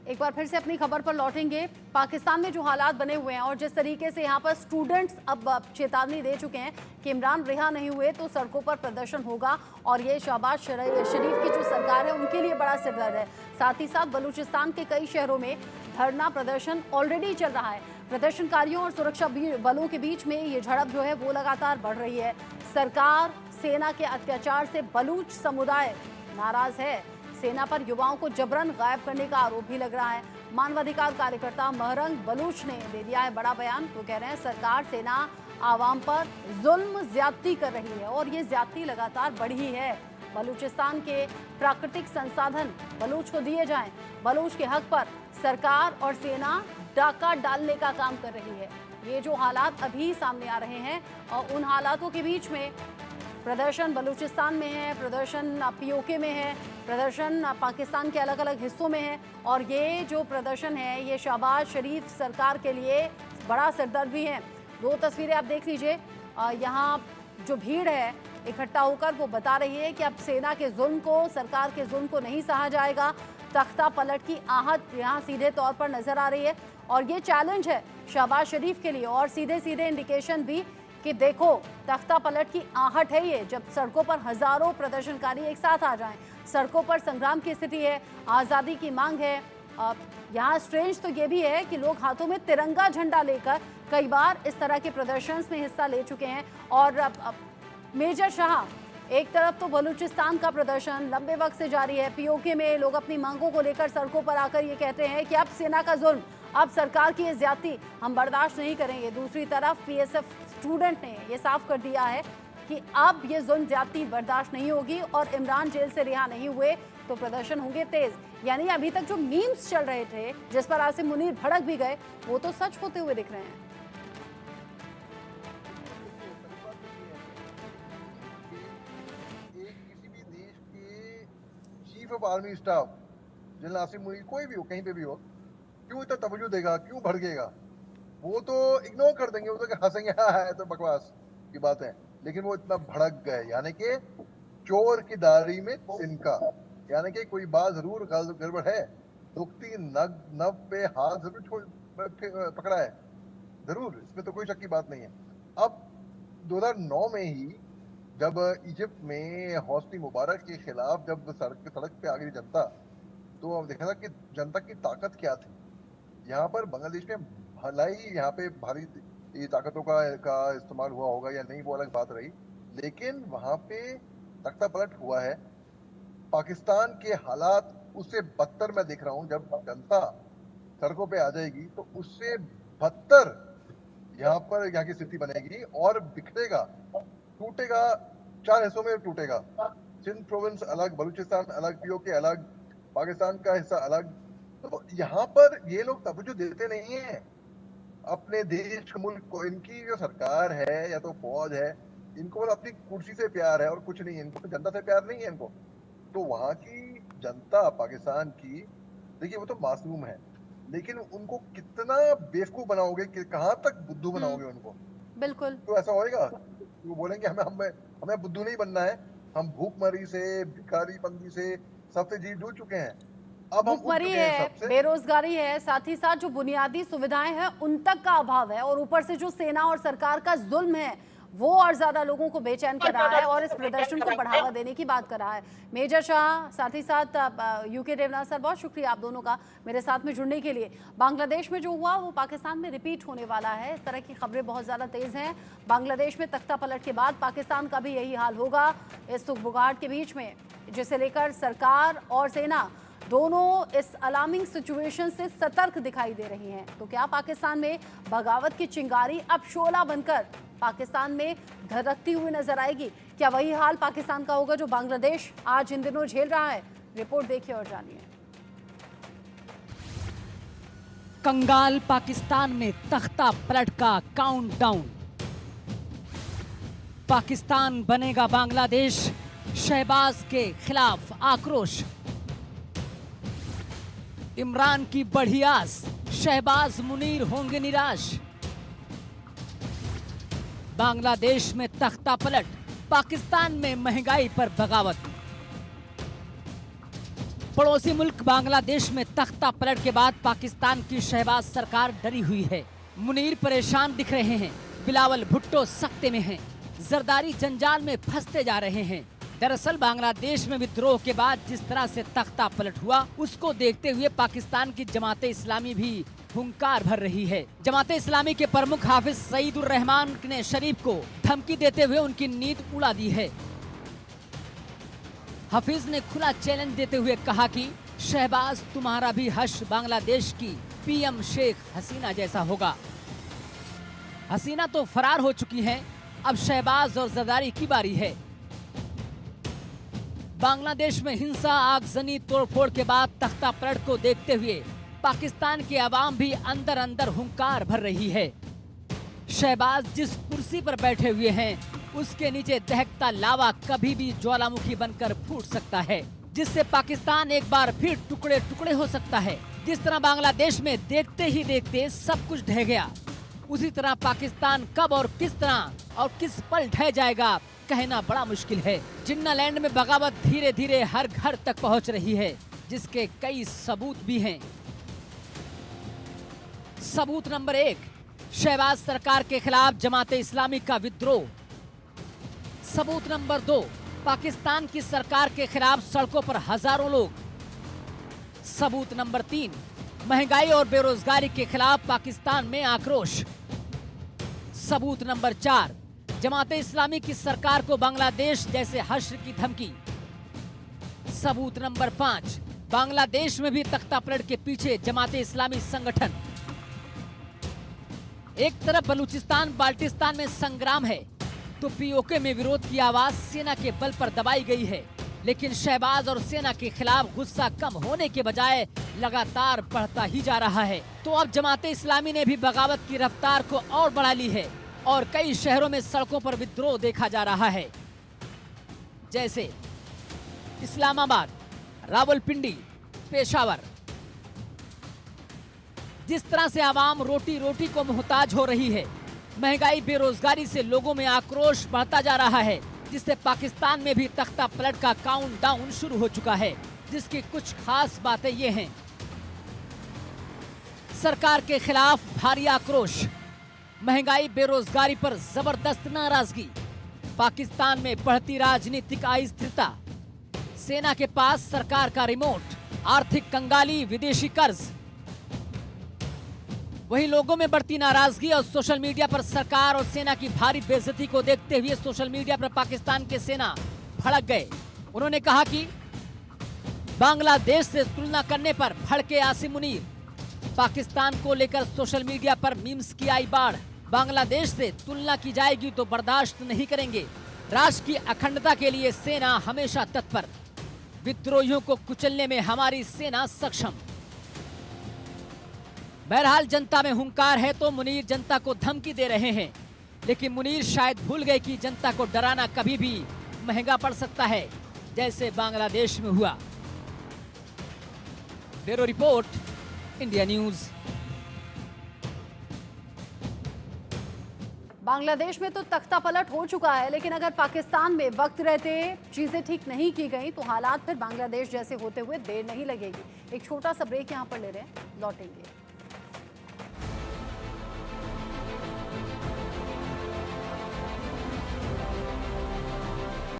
एक बार फिर से अपनी खबर पर लौटेंगे। पाकिस्तान में जो हालात बने हुए हैं और जिस तरीके से यहाँ पर स्टूडेंट्स अब चेतावनी दे चुके हैं कि इमरान रिहा नहीं हुए तो सड़कों पर प्रदर्शन होगा और ये शहबाज शरीफ की जो सरकार है उनके लिए बड़ा सिरदर्द है। साथ ही साथ बलूचिस्तान के कई शहरों में धरना प्रदर्शन ऑलरेडी चल रहा है। प्रदर्शनकारियों और सुरक्षा बलों के बीच में ये झड़प जो है वो लगातार बढ़ रही है। सरकार सेना के अत्याचार से बलूच समुदाय नाराज है। सेना पर युवाओं को जबरन गायब करने का आरोप भी लग रहा है। मानवाधिकार कार्यकर्ता महरंग बलूच ने दे दिया है बड़ा बयान। वो कह रहे हैं सरकार सेना आवाम पर जुल्म ज्यादती कर रही है और ये ज्यादती लगातार बढ़ी है। बलूचिस्तान के प्राकृतिक संसाधन बलूच को दिए जाएं। बलूच के हक पर सरकार और सेना डाका डालने का काम कर रही है। ये जो हालात अभी सामने आ रहे हैं और उन हालातों के बीच में प्रदर्शन बलूचिस्तान में है, प्रदर्शन पीओके में है, प्रदर्शन पाकिस्तान के अलग अलग हिस्सों में है और ये जो प्रदर्शन है ये शहबाज शरीफ सरकार के लिए बड़ा सिरदर्द भी है। दो तस्वीरें आप देख लीजिए। यहाँ जो भीड़ है इकट्ठा होकर वो बता रही है कि अब सेना के जुल्म को, सरकार के जुल्म को नहीं सहा जाएगा। तख्ता पलट की आहट यहाँ सीधे तौर पर नजर आ रही है और ये चैलेंज है शहबाज शरीफ के लिए और सीधे सीधे इंडिकेशन भी कि देखो तख्ता पलट की आहट है ये, जब सड़कों पर हजारों प्रदर्शनकारी एक साथ आ जाएं। सड़कों पर संग्राम की स्थिति है, आज़ादी की मांग है। यहाँ स्ट्रेंज तो ये भी है कि लोग हाथों में तिरंगा झंडा लेकर कई बार इस तरह के प्रदर्शंस में हिस्सा ले चुके हैं। और मेजर शाह, एक तरफ तो बलूचिस्तान का प्रदर्शन लंबे वक्त से जारी है, पीओके में लोग अपनी मांगों को लेकर सड़कों पर आकर ये कहते हैं कि अब सेना का जुल्म, अब सरकार की ये ज्यादती हम बर्दाश्त नहीं करेंगे। दूसरी तरफ पीएसएफ स्टूडेंट ने ये साफ कर दिया है कि अब ये जुल्म ज्यादती बर्दाश्त नहीं होगी और इमरान जेल से रिहा नहीं हुए तो प्रदर्शन होंगे तेज। यानी अभी तक जो मीम्स चल रहे थे जिस पर आसिम मुनीर भड़क भी गए वो तो सच होते हुए दिख रहे हैं। किसी भी देश के chief of army staff general Asim Munir कोई भी हो, कहीं पे भी हो, क्यों इतना तवज्जो देगा, क्यों भड़केगा? वो तो इग्नोर कर देंगे, वो तो हंसेंगे, हाँ है तो बकवास की बात है। लेकिन वो इतना भड़क गए, यानी कि चोर की दाढ़ी में तिनका, यानी कि कोई बात जरूर गड़बड़ है। दुखती नव पे हाथ जरूर पकड़ा है, जरूर, इसमें तो कोई शक की बात नहीं है। अब 2009 में ही जब इजिप्ट में हौसनी मुबारक के खिलाफ जब सड़क पे आ गई जनता, तो देखा था कि जनता की ताकत क्या थी। यहाँ पर बांग्लादेश में भलाई यहाँ पे भारी ये ताकतों का इस्तेमाल हुआ होगा या नहीं, वो अलग बात रही, लेकिन वहां पे तख्ता पलट हुआ है। पाकिस्तान के हालात उससे बदतर मैं देख रहा हूँ। जब जनता सड़कों पे आ जाएगी तो उससे बदतर यहाँ की स्थिति बनेगी और बिखरेगा, टूटेगा, 4 हिस्सों में टूटेगा। सिंध प्रोविंस अलग, बलूचिस्तान अलग, पीओके अलग, पाकिस्तान का हिस्सा अलग। तो यहाँ पर ये लोग तवज्जो देते नहीं है अपने देश मुल्क को। इनकी जो सरकार है या तो फौज है, इनको बस अपनी कुर्सी से प्यार है और कुछ नहीं है, इनको तो जनता से प्यार नहीं है इनको। तो वहां की जनता पाकिस्तान की, देखिए वो तो मासूम है, लेकिन उनको कितना बेवकूफ बनाओगे, कि कहाँ तक बुद्धू बनाओगे उनको? बिल्कुल। तो ऐसा होएगा, वो बोलेंगे हमें बुद्धू नहीं बनना है, हम भूखमरी से, भिखारीपंथी से, सबसे जी जूझ चुके हैं। अब भूखमरी है, बेरोजगारी है, साथ ही साथ जो बुनियादी सुविधाएं हैं उन तक का अभाव है और ऊपर से जो सेना और सरकार का जुल्म है वो और ज्यादा लोगों को बेचैन कर रहा है और इस प्रदर्शन को बढ़ावा देने की बात कर रहा है। मेजर शाह, साथ ही साथ यूके देवनाथ सर, बहुत शुक्रिया आप दोनों का मेरे साथ में जुड़ने के लिए। बांग्लादेश में जो हुआ वो पाकिस्तान में रिपीट होने वाला है, इस तरह की खबरें बहुत ज्यादा तेज हैं। बांग्लादेश में तख्ता पलट के बाद पाकिस्तान का भी यही हाल होगा। इस सुखबुगाहट के बीच में जिसे लेकर सरकार और सेना दोनों इस अलार्मिंग सिचुएशन से सतर्क दिखाई दे रही हैं। तो क्या पाकिस्तान में बगावत की चिंगारी अब शोला बनकर पाकिस्तान में धधकती हुई नजर आएगी? क्या वही हाल पाकिस्तान का होगा जो बांग्लादेश आज इन दिनों झेल रहा है? रिपोर्ट देखिए और जानिए। कंगाल पाकिस्तान में तख्ता पलट का काउंटडाउन। पाकिस्तान बनेगा बांग्लादेश, शहबाज के खिलाफ आक्रोश। इमरान की बढ़ी आस, शहबाज मुनीर होंगे निराश। बांग्लादेश में तख्ता पलट, पाकिस्तान में महंगाई पर बगावत। पड़ोसी मुल्क बांग्लादेश में तख्ता पलट के बाद पाकिस्तान की शहबाज सरकार डरी हुई है। मुनीर परेशान दिख रहे हैं, बिलावल भुट्टो सख्ते में हैं, जरदारी जंजाल में फंसते जा रहे हैं। दरअसल बांग्लादेश में विद्रोह के बाद जिस तरह से तख्ता पलट हुआ, उसको देखते हुए पाकिस्तान की जमाते इस्लामी भी हुंकार भर रही है। जमाते इस्लामी के प्रमुख हाफिज सईदुर रहमान ने शरीफ को धमकी देते हुए उनकी नींद उड़ा दी है। हाफिज ने खुला चैलेंज देते हुए कहा कि शहबाज तुम्हारा भी हश्र बांग्लादेश की पीएम शेख हसीना जैसा होगा। हसीना तो फरार हो चुकी हैं, अब शहबाज और जरदारी की बारी है। बांग्लादेश में हिंसा, आगजनी, तोड़फोड़ के बाद तख्ता पलट को देखते हुए पाकिस्तान के अवाम भी अंदर अंदर हुंकार भर रही है। शहबाज जिस कुर्सी पर बैठे हुए हैं, उसके नीचे दहकता लावा कभी भी ज्वालामुखी बनकर फूट सकता है, जिससे पाकिस्तान एक बार फिर टुकड़े टुकड़े हो सकता है। जिस तरह बांग्लादेश में देखते ही देखते सब कुछ ढह गया, उसी तरह पाकिस्तान कब और किस तरह और किस पल ढह जाएगा कहना बड़ा मुश्किल है। जिन्नालैंड में बगावत धीरे धीरे हर घर तक पहुंच रही है, जिसके कई सबूत भी हैं। सबूत नंबर 1, शहबाज सरकार के खिलाफ जमाते इस्लामी का विद्रोह। सबूत नंबर 2, पाकिस्तान की सरकार के खिलाफ सड़कों पर हजारों लोग। सबूत नंबर 3, महंगाई और बेरोजगारी के खिलाफ पाकिस्तान में आक्रोश। सबूत नंबर 4, जमाते इस्लामी की सरकार को बांग्लादेश जैसे हश्र की धमकी। सबूत नंबर 5, बांग्लादेश में भी तख्ता पलट के पीछे जमाते इस्लामी संगठन। एक तरफ बलूचिस्तान बाल्टिस्तान में संग्राम है, तो पीओके में विरोध की आवाज सेना के बल पर दबाई गई है। लेकिन शहबाज और सेना के खिलाफ गुस्सा कम होने के बजाय लगातार बढ़ता ही जा रहा है। तो अब जमाते इस्लामी ने भी बगावत की रफ्तार को और बढ़ा ली है और कई शहरों में सड़कों पर विद्रोह देखा जा रहा है, जैसे इस्लामाबाद, रावलपिंडी, पेशावर। जिस तरह से आवाम रोटी रोटी को मोहताज हो रही है, महंगाई, बेरोजगारी से लोगों में आक्रोश बढ़ता जा रहा है, जिससे पाकिस्तान में भी तख्ता पलट का काउंटडाउन शुरू हो चुका है। जिसकी कुछ खास बातें ये हैं: सरकार के खिलाफ भारी आक्रोश, महंगाई, बेरोजगारी पर जबरदस्त नाराजगी, पाकिस्तान में बढ़ती राजनीतिक अस्थिरता, सेना के पास सरकार का रिमोट, आर्थिक कंगाली, विदेशी कर्ज। वहीं लोगों में बढ़ती नाराजगी और सोशल मीडिया पर सरकार और सेना की भारी बेइज्जती को देखते हुए सोशल मीडिया पर पाकिस्तान के सेना भड़क गए। उन्होंने कहा कि बांग्लादेश से तुलना करने पर भड़के आसिम मुनीर। पाकिस्तान को लेकर सोशल मीडिया पर मीम्स की आई बाढ़। बांग्लादेश से तुलना की जाएगी तो बर्दाश्त नहीं करेंगे। राष्ट्र की अखंडता के लिए सेना हमेशा तत्पर। विद्रोहियों को कुचलने में हमारी सेना सक्षम। बहरहाल जनता में हुंकार है तो मुनीर जनता को धमकी दे रहे हैं, लेकिन मुनीर शायद भूल गए कि जनता को डराना कभी भी महंगा पड़ सकता है, जैसे बांग्लादेश में हुआ। Bureau report, India news. Bangladesh में तो तख्ता पलट हो चुका है, लेकिन अगर पाकिस्तान में वक्त रहते चीजें ठीक नहीं की गई तो हालात फिर बांग्लादेश जैसे होते हुए देर नहीं लगेगी। एक छोटा सा ब्रेक यहां पर ले रहे हैं, लौटेंगे।